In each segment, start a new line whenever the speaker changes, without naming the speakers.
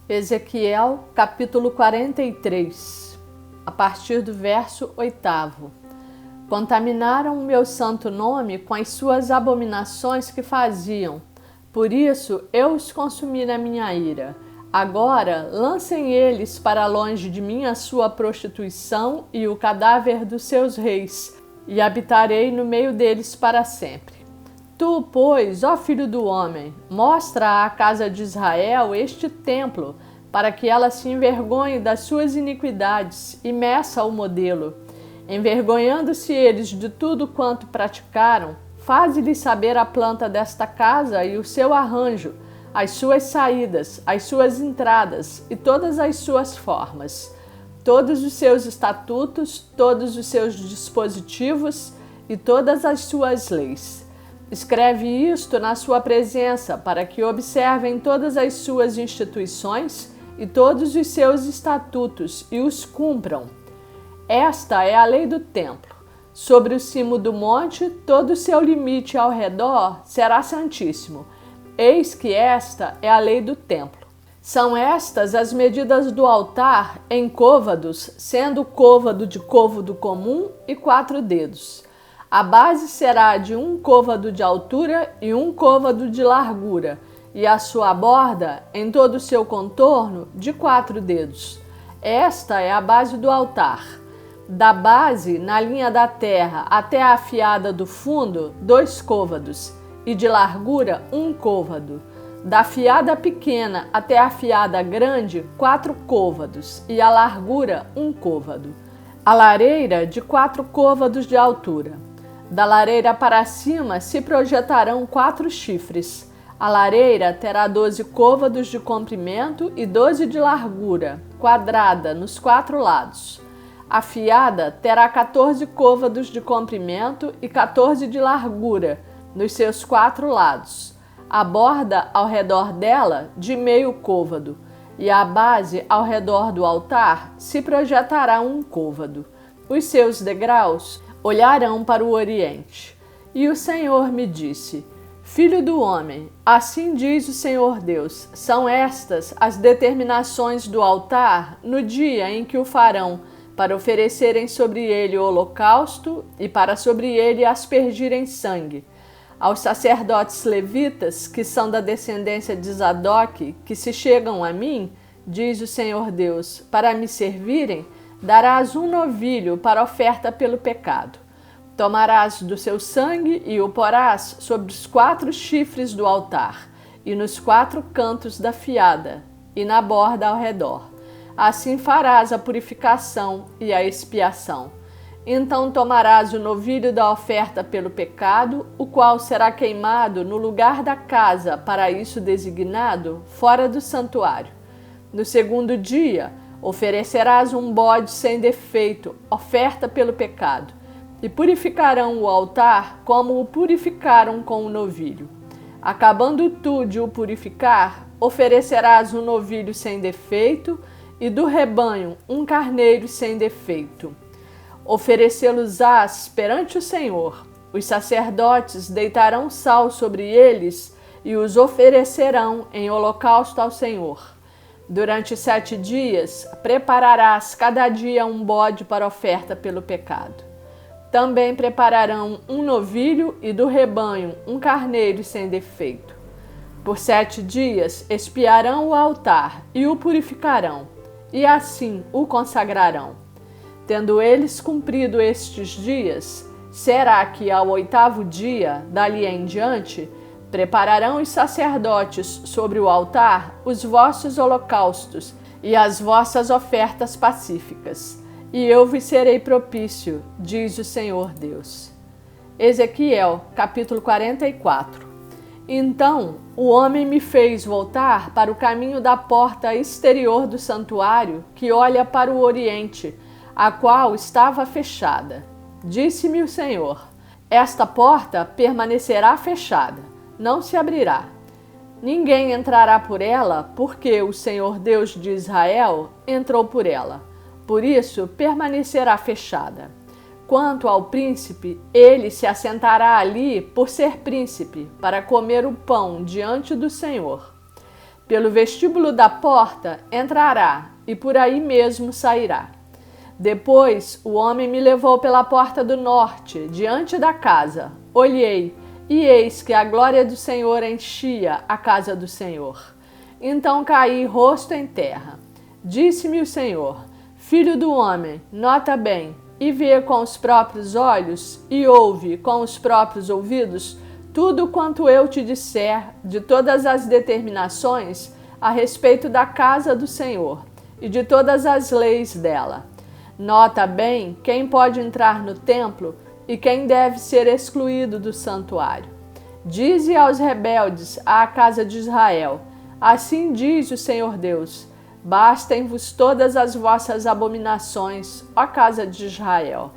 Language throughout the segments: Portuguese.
Ezequiel, capítulo 43, a partir do verso 8. Contaminaram o meu santo nome com as suas abominações que faziam. Por isso eu os consumi na minha ira. Agora lancem eles para longe de mim a sua prostituição e o cadáver dos seus reis, e habitarei no meio deles para sempre. Tu, pois, ó filho do homem, mostra à casa de Israel este templo, para que ela se envergonhe das suas iniquidades e meça o modelo. Envergonhando-se eles de tudo quanto praticaram, faze-lhes saber a planta desta casa e o seu arranjo, as suas saídas, as suas entradas e todas as suas formas, todos os seus estatutos, todos os seus dispositivos e todas as suas leis. Escreve isto na sua presença, para que observem todas as suas instituições e todos os seus estatutos e os cumpram. Esta é a lei do templo. Sobre o cimo do monte, todo o seu limite ao redor será santíssimo. Eis que esta é a lei do templo. São estas as medidas do altar em côvados, sendo o côvado de côvado comum e 4 dedos. A base será de 1 côvado de altura e 1 côvado de largura, e a sua borda, em todo o seu contorno, de 4 dedos. Esta é a base do altar. Da base, na linha da terra, até a afiada do fundo, 2 côvados, e de largura 1 côvado. Da afiada pequena até a afiada grande, 4 côvados, e a largura 1 côvado. A lareira de 4 côvados de altura. Da lareira para cima se projetarão 4 chifres. A lareira terá 12 côvados de comprimento e 12 de largura, quadrada nos 4 lados. A fiada terá 14 côvados de comprimento e 14 de largura, nos seus 4 lados. A borda ao redor dela, de meio côvado, e a base ao redor do altar se projetará 1 côvado. Os seus degraus olharão para o oriente. E o Senhor me disse: Filho do homem, assim diz o Senhor Deus, são estas as determinações do altar no dia em que o farão, para oferecerem sobre ele o holocausto e para sobre ele aspergirem sangue. Aos sacerdotes levitas, que são da descendência de Zadoque, que se chegam a mim, diz o Senhor Deus, para me servirem, darás 1 novilho para oferta pelo pecado. Tomarás do seu sangue e o porás sobre os 4 chifres do altar, e nos 4 cantos da fiada, e na borda ao redor. Assim farás a purificação e a expiação. Então tomarás o novilho da oferta pelo pecado, o qual será queimado no lugar da casa para isso designado, fora do santuário. No 2º dia, oferecerás um bode sem defeito, oferta pelo pecado, e purificarão o altar como o purificaram com o novilho. Acabando tu de o purificar, oferecerás um novilho sem defeito, e do rebanho 1 carneiro sem defeito. Oferecê-los-ás perante o Senhor. Os sacerdotes deitarão sal sobre eles e os oferecerão em holocausto ao Senhor. Durante 7 dias, prepararás cada dia um bode para oferta pelo pecado. Também prepararão um novilho e do rebanho 1 carneiro sem defeito. Por 7 dias expiarão o altar e o purificarão, e assim o consagrarão. Tendo eles cumprido estes dias, será que ao 8º dia, dali em diante, prepararão os sacerdotes sobre o altar os vossos holocaustos e as vossas ofertas pacíficas, e eu vos serei propício, diz o Senhor Deus. Ezequiel, capítulo 44. Então o homem me fez voltar para o caminho da porta exterior do santuário, que olha para o oriente, a qual estava fechada. Disse-me o Senhor: esta porta permanecerá fechada, não se abrirá. Ninguém entrará por ela, porque o Senhor Deus de Israel entrou por ela. Por isso permanecerá fechada. Quanto ao príncipe, ele se assentará ali por ser príncipe, para comer o pão diante do Senhor. Pelo vestíbulo da porta entrará e por aí mesmo sairá. Depois o homem me levou pela porta do norte, diante da casa. Olhei, e eis que a glória do Senhor enchia a casa do Senhor. Então caí rosto em terra. Disse-me o Senhor: Filho do homem, nota bem, e vê com os próprios olhos, e ouve com os próprios ouvidos, tudo quanto eu te disser de todas as determinações a respeito da casa do Senhor e de todas as leis dela. Nota bem quem pode entrar no templo e quem deve ser excluído do santuário. Dize aos rebeldes à casa de Israel: assim diz o Senhor Deus: bastem-vos todas as vossas abominações, ó casa de Israel.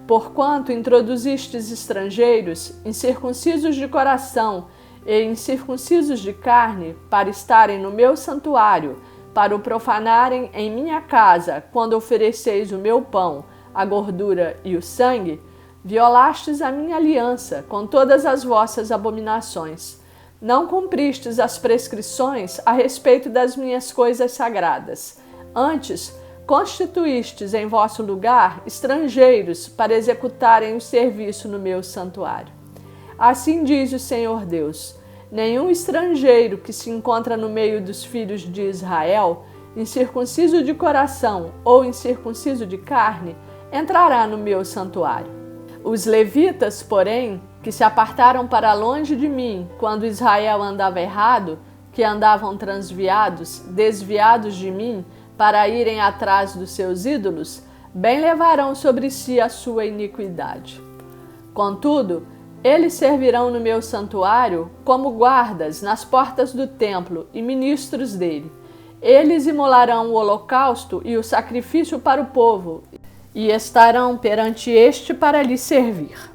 Porquanto introduzistes estrangeiros, incircuncisos de coração e incircuncisos de carne, para estarem no meu santuário, para o profanarem em minha casa, quando ofereceis o meu pão, a gordura e o sangue, violastes a minha aliança com todas as vossas abominações. Não cumpristes as prescrições a respeito das minhas coisas sagradas. Antes, constituístes em vosso lugar estrangeiros para executarem o serviço no meu santuário. Assim diz o Senhor Deus: nenhum estrangeiro que se encontra no meio dos filhos de Israel, incircunciso de coração ou incircunciso de carne, entrará no meu santuário. Os levitas, porém, que se apartaram para longe de mim quando Israel andava errado, que andavam transviados, desviados de mim, para irem atrás dos seus ídolos, bem levarão sobre si a sua iniquidade. Contudo, eles servirão no meu santuário como guardas nas portas do templo e ministros dele. Eles imolarão o holocausto e o sacrifício para o povo, e estarão perante este para lhe servir.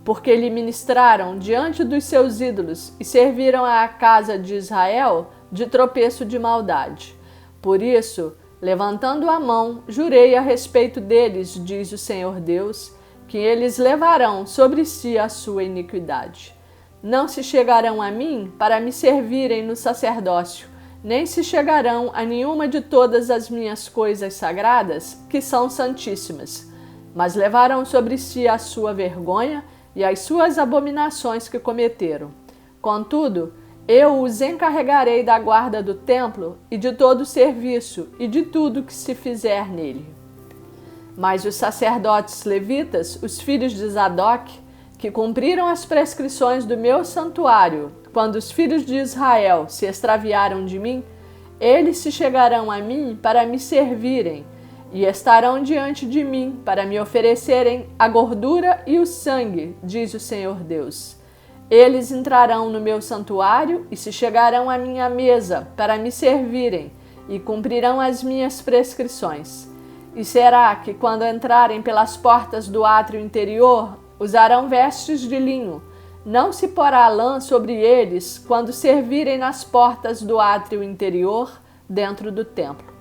Porque lhe ministraram diante dos seus ídolos e serviram à casa de Israel de tropeço de maldade. Por isso, levantando a mão, jurei a respeito deles, diz o Senhor Deus, que eles levarão sobre si a sua iniquidade. Não se chegarão a mim para me servirem no sacerdócio, nem se chegarão a nenhuma de todas as minhas coisas sagradas, que são santíssimas, mas levarão sobre si a sua vergonha e as suas abominações que cometeram. Contudo, eu os encarregarei da guarda do templo e de todo o serviço e de tudo que se fizer nele. Mas os sacerdotes levitas, os filhos de Zadok, que cumpriram as prescrições do meu santuário, quando os filhos de Israel se extraviaram de mim, eles se chegarão a mim para me servirem, e estarão diante de mim para me oferecerem a gordura e o sangue, diz o Senhor Deus. Eles entrarão no meu santuário e se chegarão à minha mesa para me servirem, e cumprirão as minhas prescrições. E será que, quando entrarem pelas portas do átrio interior, usarão vestes de linho? Não se porá lã sobre eles quando servirem nas portas do átrio interior, dentro do templo.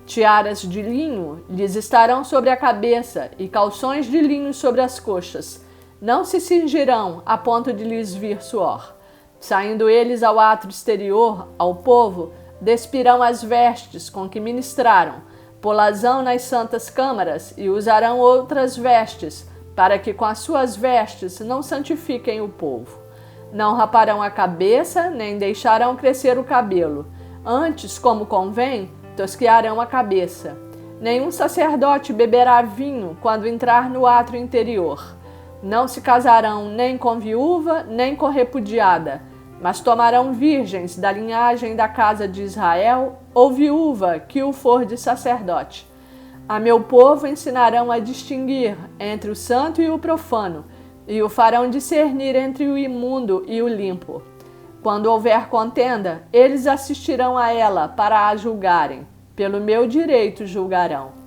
Tiaras de linho lhes estarão sobre a cabeça e calções de linho sobre as coxas. Não se cingirão a ponto de lhes vir suor. Saindo eles ao átrio exterior, ao povo, despirão as vestes com que ministraram, polazão nas santas câmaras e usarão outras vestes, para que com as suas vestes não santifiquem o povo. Não raparão a cabeça, nem deixarão crescer o cabelo. Antes, como convém, tosquearão a cabeça. Nenhum sacerdote beberá vinho quando entrar no átrio interior. Não se casarão nem com viúva, nem com repudiada, mas tomarão virgens da linhagem da casa de Israel, ou viúva que o for de sacerdote. A meu povo ensinarão a distinguir entre o santo e o profano, e o farão discernir entre o imundo e o limpo. Quando houver contenda, eles assistirão a ela para a julgarem. Pelo meu direito julgarão.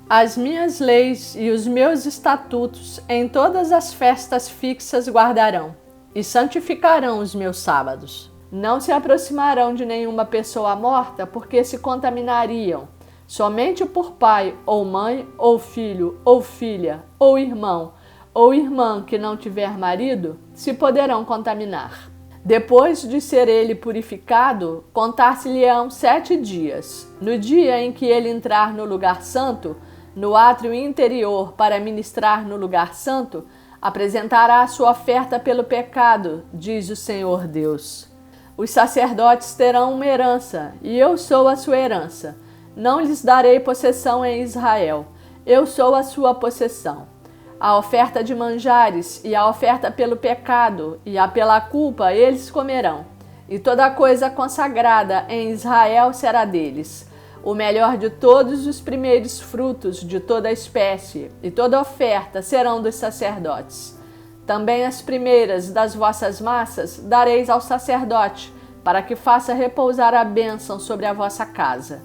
As minhas leis e os meus estatutos em todas as festas fixas guardarão, e santificarão os meus sábados. Não se aproximarão de nenhuma pessoa morta, porque se contaminariam. Somente por pai, ou mãe, ou filho, ou filha, ou irmão, ou irmã que não tiver marido, se poderão contaminar. Depois de ser ele purificado, contar-se-lhe-ão 7 dias. No dia em que ele entrar no lugar santo, no átrio interior para ministrar no lugar santo, apresentará a sua oferta pelo pecado, diz o Senhor Deus. Os sacerdotes terão uma herança, e eu sou a sua herança. Não lhes darei possessão em Israel, eu sou a sua possessão. A oferta de manjares e a oferta pelo pecado e a pela culpa eles comerão, e toda coisa consagrada em Israel será deles. O melhor de todos os primeiros frutos de toda a espécie e toda oferta serão dos sacerdotes. Também as primeiras das vossas massas dareis ao sacerdote, para que faça repousar a bênção sobre a vossa casa.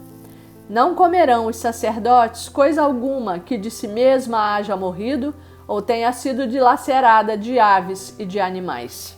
Não comerão os sacerdotes coisa alguma que de si mesma haja morrido ou tenha sido dilacerada de aves e de animais.